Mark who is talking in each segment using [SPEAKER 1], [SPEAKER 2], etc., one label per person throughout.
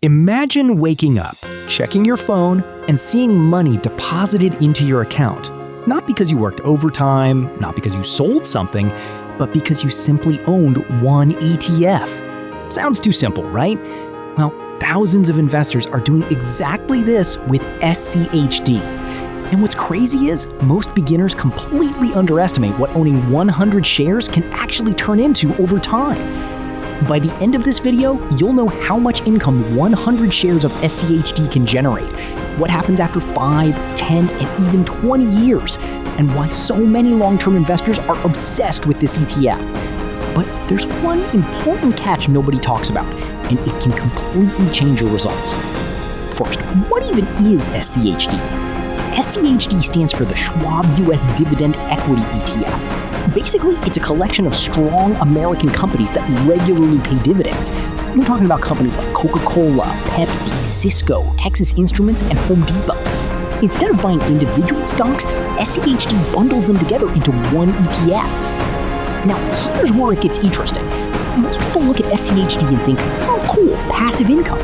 [SPEAKER 1] Imagine waking up, checking your phone, and seeing money deposited into your account. Not because you worked overtime, not because you sold something, but because you simply owned one ETF. Sounds too simple, right? Well, thousands of investors are doing exactly this with SCHD. And what's crazy is, most beginners completely underestimate what owning 100 shares can actually turn into over time. By the end of this video, you'll know how much income 100 shares of SCHD can generate, what happens after 5, 10, and even 20 years, and why so many long-term investors are obsessed with this ETF. But there's one important catch nobody talks about, and it can completely change your results. First, what even is SCHD? SCHD stands for the Schwab U.S. Dividend Equity ETF. Basically, it's a collection of strong American companies that regularly pay dividends. We're talking about companies like Coca-Cola, Pepsi, Cisco, Texas Instruments, and Home Depot. Instead of buying individual stocks, SCHD bundles them together into one ETF. Now, here's where it gets interesting. Most people look at SCHD and think, oh cool, passive income.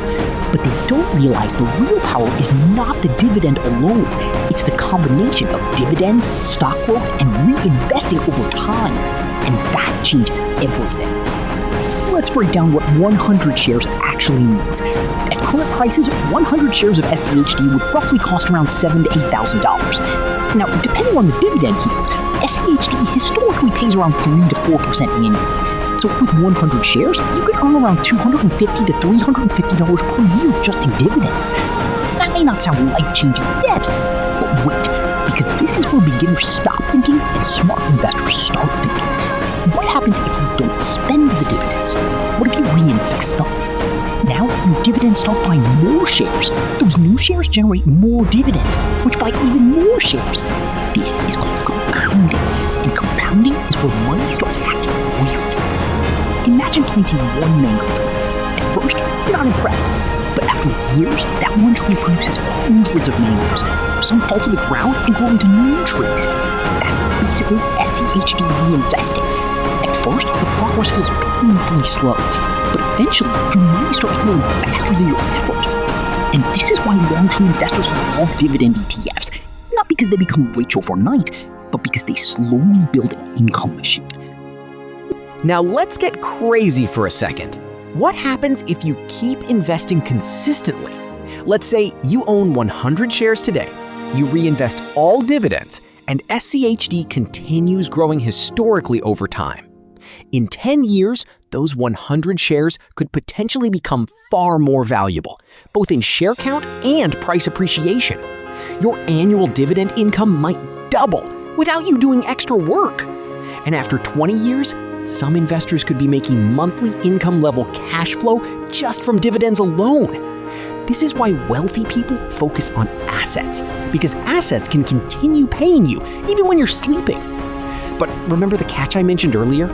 [SPEAKER 1] But they don't realize the real power is not the dividend alone. It's the combination of dividends, stock growth, and reinvesting over time. And that changes everything. Let's break down what 100 shares actually means. At current prices, 100 shares of SCHD would roughly cost around $7,000 to $8,000. Now, depending on the dividend yield, SCHD historically pays around 3 to 4% annually. So with 100 shares, you could earn around $250 to $350 per year just in dividends. That may not sound life-changing yet, but wait, because this is where beginners stop thinking and smart investors start thinking. What happens if you don't spend the dividends? What if you reinvest them? Now, your dividends start buying more shares. Those new shares generate more dividends, which buy even more shares. This is called compounding, and compounding is where money starts acting weird. Imagine planting one mango tree. At first, you're not impressed. But after years, that one tree produces hundreds of mangoes. Some fall to the ground and grow into new trees. That's basically SCHD reinvesting. At first, the progress feels painfully slow. But eventually, your money starts growing faster than your effort. And this is why long-term investors love dividend ETFs. Not because they become rich overnight, but because they slowly build an income machine.
[SPEAKER 2] Now let's get crazy for a second. What happens if you keep investing consistently? Let's say you own 100 shares today, you reinvest all dividends, and SCHD continues growing historically over time. In 10 years, those 100 shares could potentially become far more valuable, both in share count and price appreciation. Your annual dividend income might double without you doing extra work. And after 20 years, some investors could be making monthly income level cash flow just from dividends alone. This is why wealthy people focus on assets, because assets can continue paying you even when you're sleeping. But remember the catch I mentioned earlier?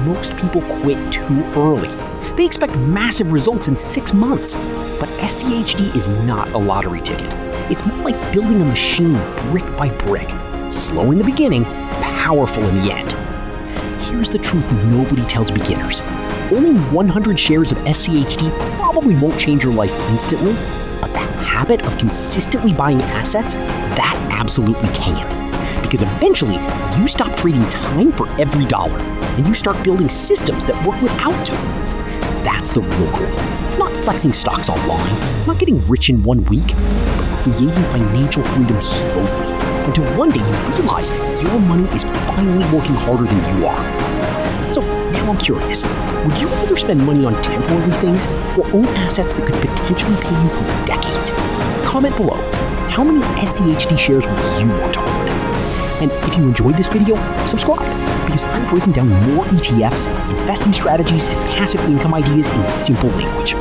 [SPEAKER 2] Most people quit too early. They expect massive results in 6 months. But SCHD is not a lottery ticket. It's more like building a machine brick by brick. Slow in the beginning, powerful in the end. Here's the truth nobody tells beginners. Owning 100 shares of SCHD probably won't change your life instantly, but that habit of consistently buying assets, that absolutely can. Because eventually, you stop trading time for every dollar, and you start building systems that work without to. That's the real goal. Not flexing stocks online, not getting rich in 1 week, but creating financial freedom slowly, until one day you realize your money is finally working harder than you are. So now I'm curious, would you rather spend money on temporary things or own assets that could potentially pay you for decades? Comment below, how many SCHD shares would you want to own? And if you enjoyed this video, subscribe, because I'm breaking down more ETFs, investing strategies, and passive income ideas in simple language.